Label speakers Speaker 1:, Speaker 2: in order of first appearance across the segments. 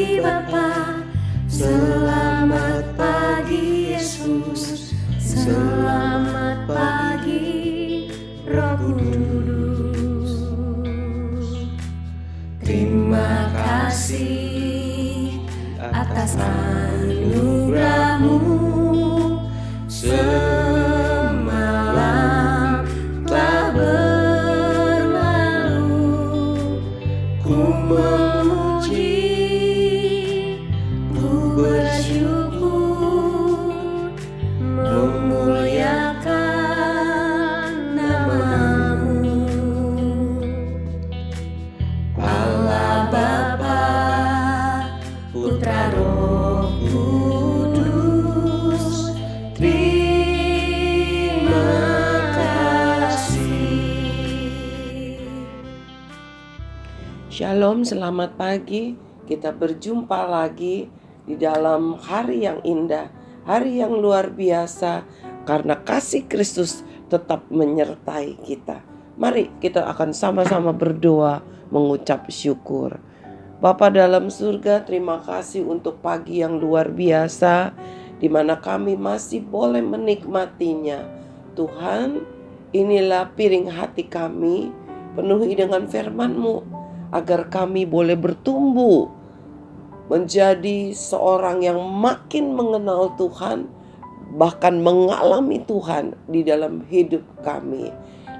Speaker 1: pagi Bapa, selamat pagi Yesus, selamat pagi Roh Kudus. Terima kasih atas anugerah-Mu. Semalam telah berlalu, ku memuji, ku bersyukur, memuliakan nama-Mu. Allah Bapa, Putra Roh Kudus, terima kasih.
Speaker 2: Shalom, selamat pagi. Kita berjumpa lagi di dalam hari yang indah, hari yang luar biasa, karena kasih Kristus tetap menyertai kita. Mari kita akan sama-sama berdoa, mengucap syukur. Bapa dalam surga, terima kasih untuk pagi yang luar biasa, di mana kami masih boleh menikmatinya. Tuhan, inilah piring hati kami, penuhi dengan firman-Mu, agar kami boleh bertumbuh menjadi seorang yang makin mengenal Tuhan, bahkan mengalami Tuhan di dalam hidup kami.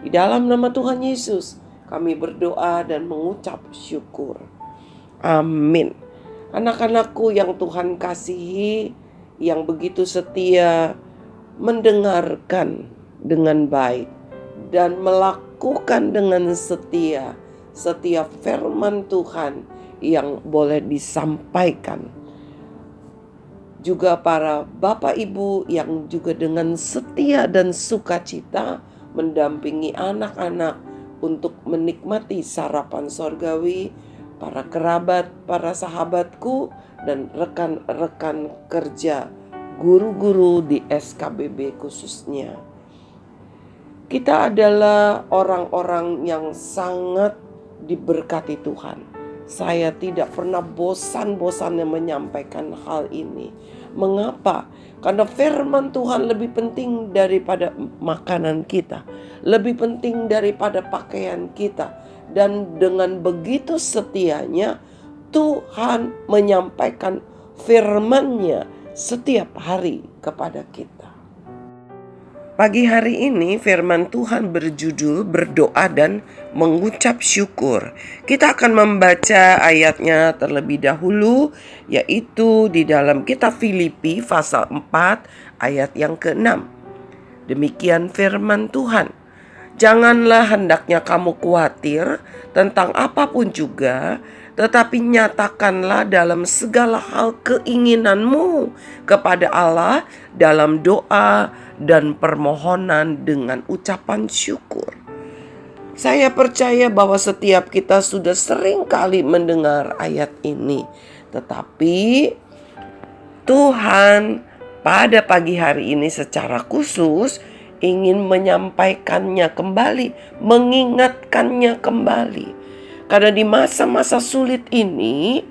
Speaker 2: Di dalam nama Tuhan Yesus, kami berdoa dan mengucap syukur. Amin. Anak-anakku yang Tuhan kasihi, yang begitu setia mendengarkan dengan baik dan melakukan dengan setia setiap firman Tuhan yang boleh disampaikan. Juga para bapak ibu yang juga dengan setia dan sukacita mendampingi anak-anak untuk menikmati sarapan sorgawi, para kerabat, para sahabatku, dan rekan-rekan kerja, guru-guru di SKBB khususnya. Kita adalah orang-orang yang sangat diberkati Tuhan. Saya tidak pernah bosan-bosannya menyampaikan hal ini. Mengapa? Karena firman Tuhan lebih penting daripada makanan kita, lebih penting daripada pakaian kita. Dan dengan begitu setianya Tuhan menyampaikan firman-Nya setiap hari kepada kita. Pagi hari ini firman Tuhan berjudul berdoa dan mengucap syukur. Kita akan membaca ayatnya terlebih dahulu, yaitu di dalam kitab Filipi pasal 4 ayat yang ke-6. Demikian firman Tuhan. Janganlah hendaknya kamu khawatir tentang apapun juga, tetapi nyatakanlah dalam segala hal keinginanmu kepada Allah dalam doa dan permohonan dengan ucapan syukur. Saya percaya bahwa setiap kita sudah sering kali mendengar ayat ini, tetapi Tuhan pada pagi hari ini secara khusus ingin menyampaikannya kembali, mengingatkannya kembali. Karena di masa-masa sulit ini,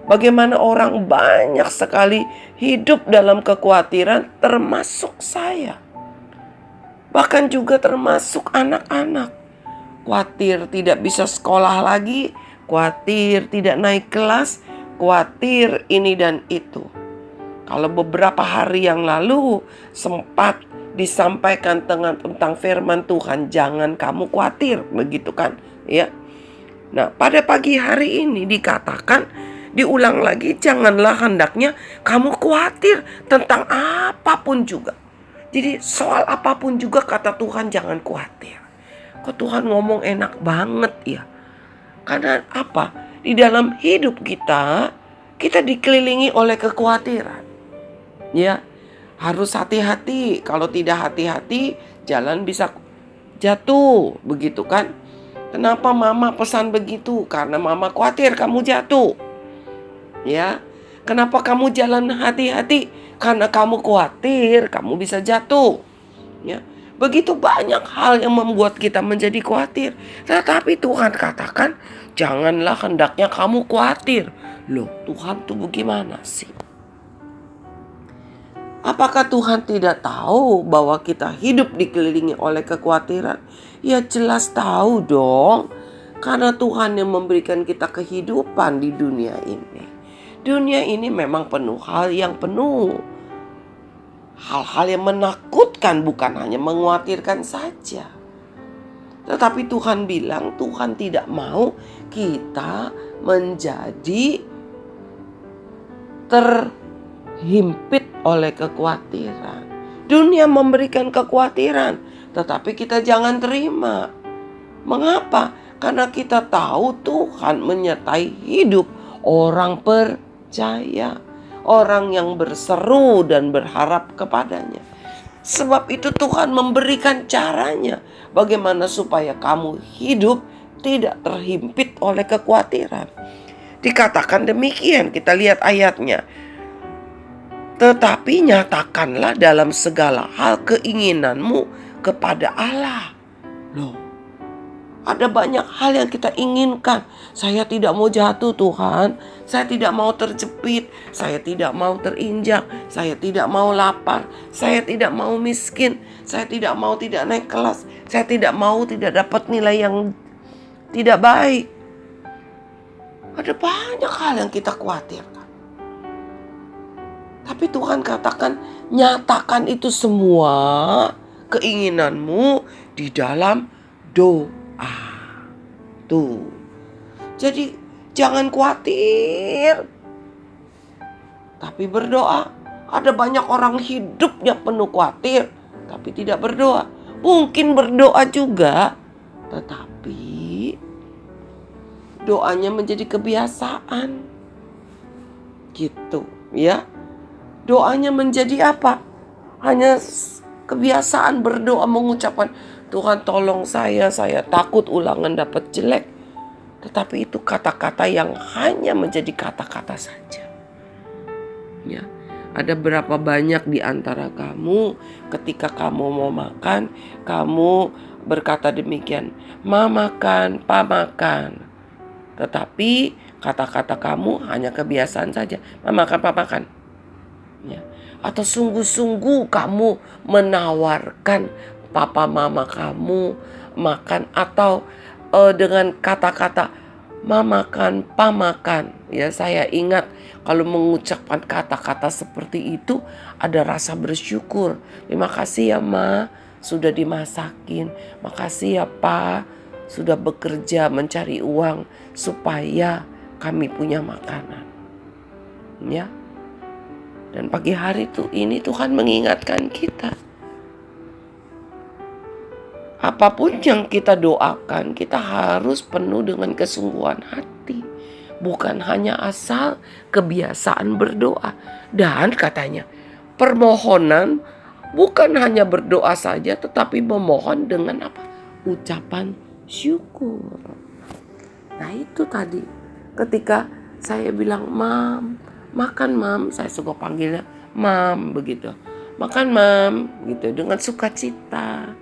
Speaker 2: bagaimana orang banyak sekali hidup dalam kekhawatiran, termasuk saya. Bahkan juga termasuk anak-anak. Khawatir tidak bisa sekolah lagi, khawatir tidak naik kelas, khawatir ini dan itu. Kalau beberapa hari yang lalu sempat disampaikan tentang firman Tuhan, jangan kamu khawatir, begitu kan, ya. Nah, pada pagi hari ini dikatakan, diulang lagi, janganlah hendaknya kamu khawatir tentang apapun juga. Jadi soal apapun juga kata Tuhan jangan khawatir. Kok Tuhan ngomong enak banget ya? Karena apa? Di dalam hidup kita dikelilingi oleh kekhawatiran. Ya, harus hati-hati. Kalau tidak hati-hati, jalan bisa jatuh, begitu kan? Kenapa mama pesan begitu? Karena mama khawatir kamu jatuh. Ya, kenapa kamu jalan hati-hati? Karena kamu khawatir kamu bisa jatuh. Ya, begitu banyak hal yang membuat kita menjadi khawatir. Tetapi Tuhan katakan, janganlah hendaknya kamu khawatir. Loh, Tuhan tuh bagaimana sih? Apakah Tuhan tidak tahu bahwa kita hidup dikelilingi oleh kekhawatiran? Ya jelas tahu dong. Karena Tuhan yang memberikan kita kehidupan di dunia ini. Dunia ini memang penuh hal yang penuh. Hal-hal yang menakutkan, bukan hanya mengkhawatirkan saja. Tetapi Tuhan bilang Tuhan tidak mau kita menjadi terhimpit oleh kekhawatiran. Dunia memberikan kekhawatiran, tetapi kita jangan terima. Mengapa? Karena kita tahu Tuhan menyertai hidup orang percaya, orang yang berseru dan berharap kepadanya. Sebab itu Tuhan memberikan caranya bagaimana supaya kamu hidup tidak terhimpit oleh kekhawatiran. Dikatakan demikian, kita lihat ayatnya. Tetapi nyatakanlah dalam segala hal keinginanmu kepada Allah. Loh, ada banyak hal yang kita inginkan. Saya tidak mau jatuh Tuhan. Saya tidak mau terjepit. Saya tidak mau terinjak. Saya tidak mau lapar. Saya tidak mau miskin. Saya tidak mau tidak naik kelas. Saya tidak mau tidak dapat nilai yang tidak baik. Ada banyak hal yang kita khawatirkan. Tapi Tuhan katakan, nyatakan itu semua keinginanmu di dalam doa. Tuh. Jadi jangan khawatir, tapi berdoa. Ada banyak orang hidupnya penuh khawatir, tapi tidak berdoa. Mungkin berdoa juga, tetapi doanya menjadi kebiasaan. Gitu, ya. Doanya menjadi apa? Hanya kebiasaan berdoa, mengucapkan, Tuhan tolong saya takut ulangan dapat jelek. Tetapi itu kata-kata yang hanya menjadi kata-kata saja. Ya, ada berapa banyak di antara kamu ketika kamu mau makan, kamu berkata demikian, Ma makan, Pa makan. Tetapi kata-kata kamu hanya kebiasaan saja, Ma makan, Pa makan. Ya. Atau sungguh-sungguh kamu menawarkan papa mama kamu makan, atau dengan kata-kata Ma makan, Pa makan. Ya, saya ingat kalau mengucapkan kata-kata seperti itu ada rasa bersyukur. Terima kasih ya Ma, sudah dimasakin. Makasih ya Pa, sudah bekerja mencari uang supaya kami punya makanan. Ya. Dan pagi hari ini Tuhan mengingatkan kita. Apapun yang kita doakan, kita harus penuh dengan kesungguhan hati. Bukan hanya asal kebiasaan berdoa. Dan katanya, permohonan bukan hanya berdoa saja, tetapi memohon dengan apa? Ucapan syukur. Nah itu tadi, ketika saya bilang, Mam, makan Mam, saya suka panggilnya Mam begitu. Makan Mam gitu, dengan sukacita,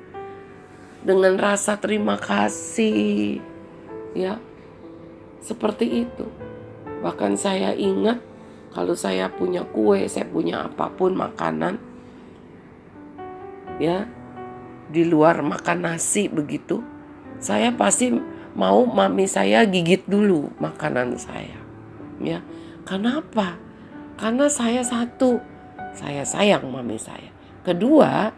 Speaker 2: dengan rasa terima kasih. Ya. Seperti itu. Bahkan saya ingat kalau saya punya kue, saya punya apapun makanan, ya, di luar makan nasi begitu, saya pasti mau mami saya gigit dulu makanan saya. Ya. Kenapa? Karena saya sayang mami saya. Kedua,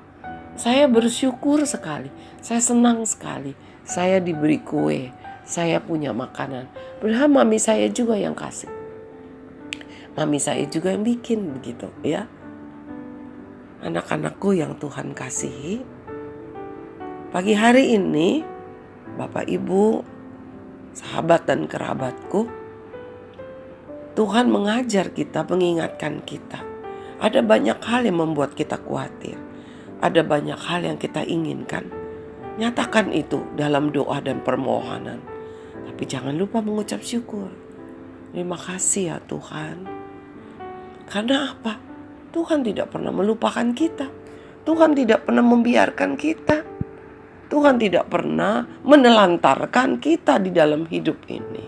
Speaker 2: saya bersyukur sekali. Saya senang sekali. Saya diberi kue. Saya punya makanan. Padahal mami saya juga yang kasih. Mami saya juga yang bikin begitu, ya. Anak-anakku yang Tuhan kasihi, pagi hari ini Bapak Ibu, sahabat dan kerabatku, Tuhan mengajar kita, mengingatkan kita. Ada banyak hal yang membuat kita khawatir. Ada banyak hal yang kita inginkan. Nyatakan itu dalam doa dan permohonan. Tapi jangan lupa mengucap syukur. Terima kasih ya Tuhan. Karena apa? Tuhan tidak pernah melupakan kita. Tuhan tidak pernah membiarkan kita. Tuhan tidak pernah menelantarkan kita di dalam hidup ini.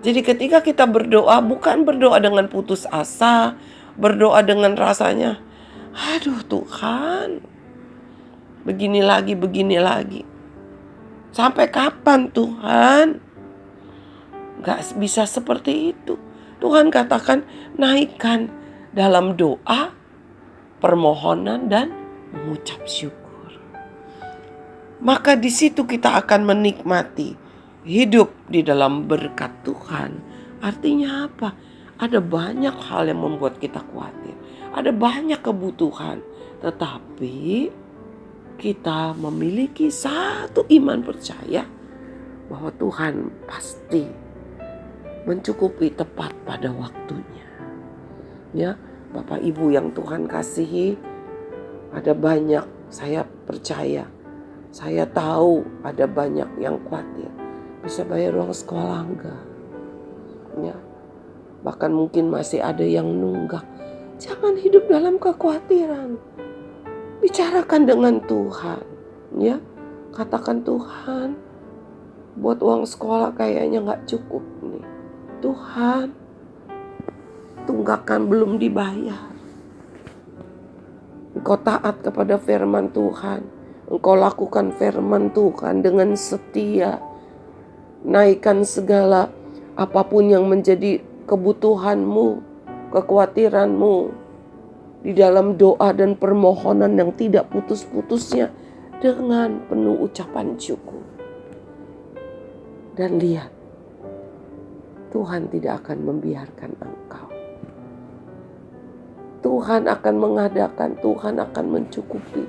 Speaker 2: Jadi ketika kita berdoa, bukan berdoa dengan putus asa, berdoa dengan rasanya, aduh Tuhan, begini lagi. Sampai kapan Tuhan? Gak bisa seperti itu. Tuhan katakan naikkan dalam doa, permohonan, dan mengucap syukur. Maka di situ kita akan menikmati hidup di dalam berkat Tuhan. Artinya apa? Ada banyak hal yang membuat kita khawatir. Ada banyak kebutuhan. Tetapi kita memiliki satu iman percaya bahwa Tuhan pasti mencukupi tepat pada waktunya. Ya, Bapak Ibu yang Tuhan kasihi, ada banyak, saya percaya, saya tahu ada banyak yang khawatir. Bisa bayar uang sekolah enggak? Ya, bahkan mungkin masih ada yang nunggak. Jangan hidup dalam kekhawatiran. Bicarakan dengan Tuhan, ya. Katakan, Tuhan, buat uang sekolah kayaknya nggak cukup nih. Tuhan, tunggakan belum dibayar. Engkau taat kepada firman Tuhan. Engkau lakukan firman Tuhan dengan setia. Naikkan segala apapun yang menjadi kebutuhanmu, kekhawatiranmu, di dalam doa dan permohonan yang tidak putus-putusnya dengan penuh ucapan syukur. Dan lihat, Tuhan tidak akan membiarkan engkau. Tuhan akan mengadakan, Tuhan akan mencukupi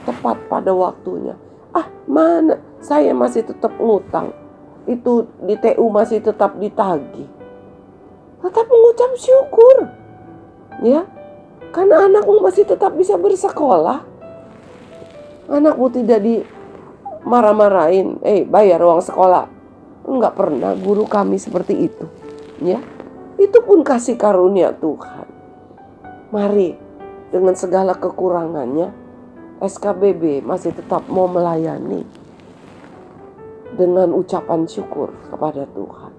Speaker 2: tepat pada waktunya. Mana saya masih tetap ngutang. Itu di TU masih tetap ditagih. Tetap mengucap syukur. Ya. Karena anakmu masih tetap bisa bersekolah. Anakmu tidak dimarah-marahin. Bayar uang sekolah. Enggak pernah guru kami seperti itu. Ya, itu pun kasih karunia Tuhan. Mari dengan segala kekurangannya, SKBB masih tetap mau melayani dengan ucapan syukur kepada Tuhan.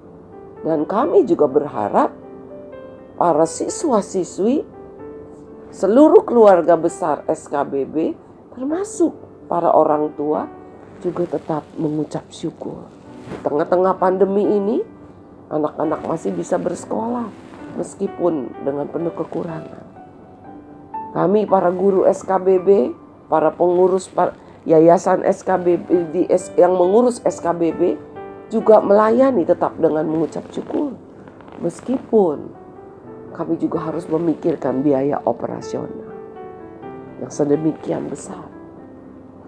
Speaker 2: Dan kami juga berharap para siswa-siswi, seluruh keluarga besar SKBB, termasuk para orang tua, juga tetap mengucap syukur. Di tengah-tengah pandemi ini, anak-anak masih bisa bersekolah, meskipun dengan penuh kekurangan. Kami para guru SKBB, para pengurus yayasan SKBB yang mengurus SKBB, juga melayani tetap dengan mengucap syukur. Meskipun kami juga harus memikirkan biaya operasional yang sedemikian besar.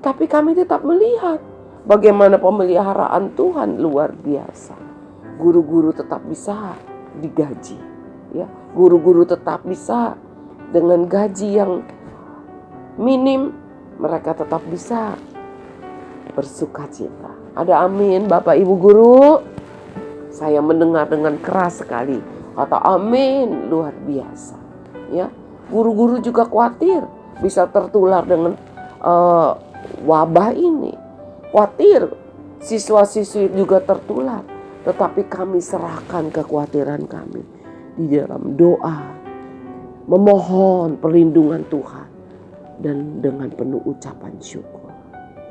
Speaker 2: Tapi kami tetap melihat bagaimana pemeliharaan Tuhan luar biasa. Guru-guru tetap bisa digaji. Ya, guru-guru tetap bisa dengan gaji yang minim, mereka tetap bisa bersukacita. Ada amin, Bapak Ibu guru. Saya mendengar dengan keras sekali. Kata amin, luar biasa. Ya, guru-guru juga khawatir bisa tertular dengan wabah ini. Khawatir siswa-siswi juga tertular. Tetapi kami serahkan kekhawatiran kami di dalam doa, memohon perlindungan Tuhan, dan dengan penuh ucapan syukur.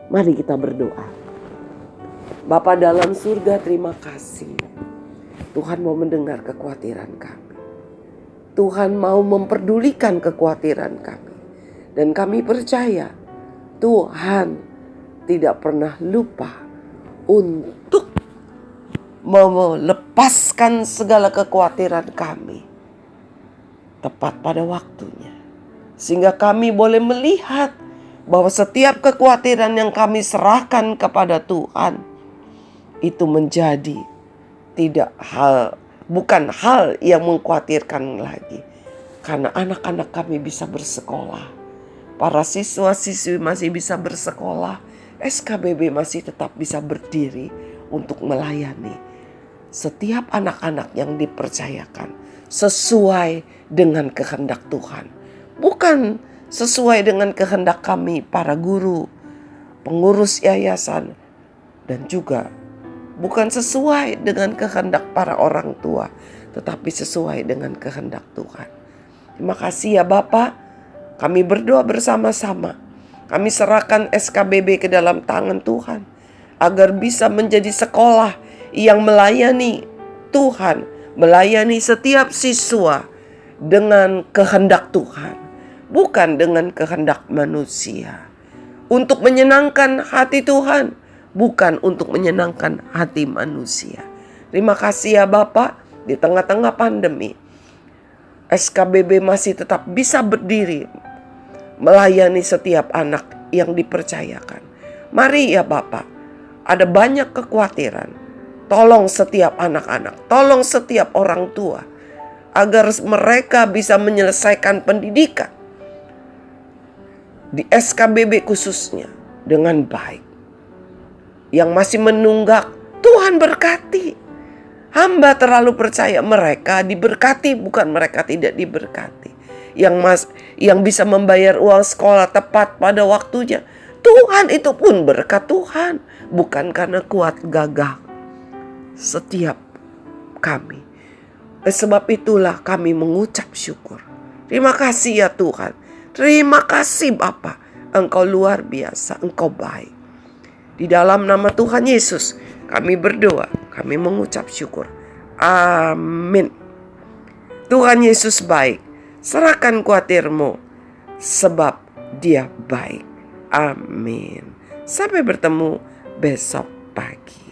Speaker 2: Mari kita berdoa. Bapa dalam surga, terima kasih. Tuhan mau mendengar kekhawatiran kami. Tuhan mau memperdulikan kekhawatiran kami. Dan kami percaya Tuhan tidak pernah lupa untuk melepaskan segala kekhawatiran kami tepat pada waktunya. Sehingga kami boleh melihat bahwa setiap kekhawatiran yang kami serahkan kepada Tuhan itu menjadi bukan hal yang mengkhawatirkan lagi. Karena anak-anak kami bisa bersekolah. Para siswa-siswi masih bisa bersekolah. SKBB masih tetap bisa berdiri untuk melayani setiap anak-anak yang dipercayakan sesuai dengan kehendak Tuhan. Bukan sesuai dengan kehendak kami para guru, pengurus yayasan, dan juga bukan sesuai dengan kehendak para orang tua, tetapi sesuai dengan kehendak Tuhan. Terima kasih ya Bapa. Kami berdoa bersama-sama. Kami serahkan SKBB ke dalam tangan Tuhan, agar bisa menjadi sekolah yang melayani Tuhan, melayani setiap siswa dengan kehendak Tuhan, bukan dengan kehendak manusia. Untuk menyenangkan hati Tuhan, bukan untuk menyenangkan hati manusia. Terima kasih ya Bapak, di tengah-tengah pandemi, SKBB masih tetap bisa berdiri melayani setiap anak yang dipercayakan. Mari ya Bapak, ada banyak kekhawatiran. Tolong setiap anak-anak, tolong setiap orang tua, agar mereka bisa menyelesaikan pendidikan di SKBB khususnya dengan baik. Yang masih menunggak, Tuhan berkati. Hamba terlalu percaya mereka diberkati, bukan mereka tidak diberkati. Yang bisa membayar uang sekolah tepat pada waktunya, Tuhan itu pun berkat Tuhan, bukan karena kuat gagah setiap kami. Sebab itulah kami mengucap syukur. Terima kasih ya Tuhan. Terima kasih Bapa. Engkau luar biasa, Engkau baik. Di dalam nama Tuhan Yesus kami berdoa, kami mengucap syukur. Amin. Tuhan Yesus baik. Serahkan khawatirmu, sebab Dia baik. Amin. Sampai bertemu besok pagi.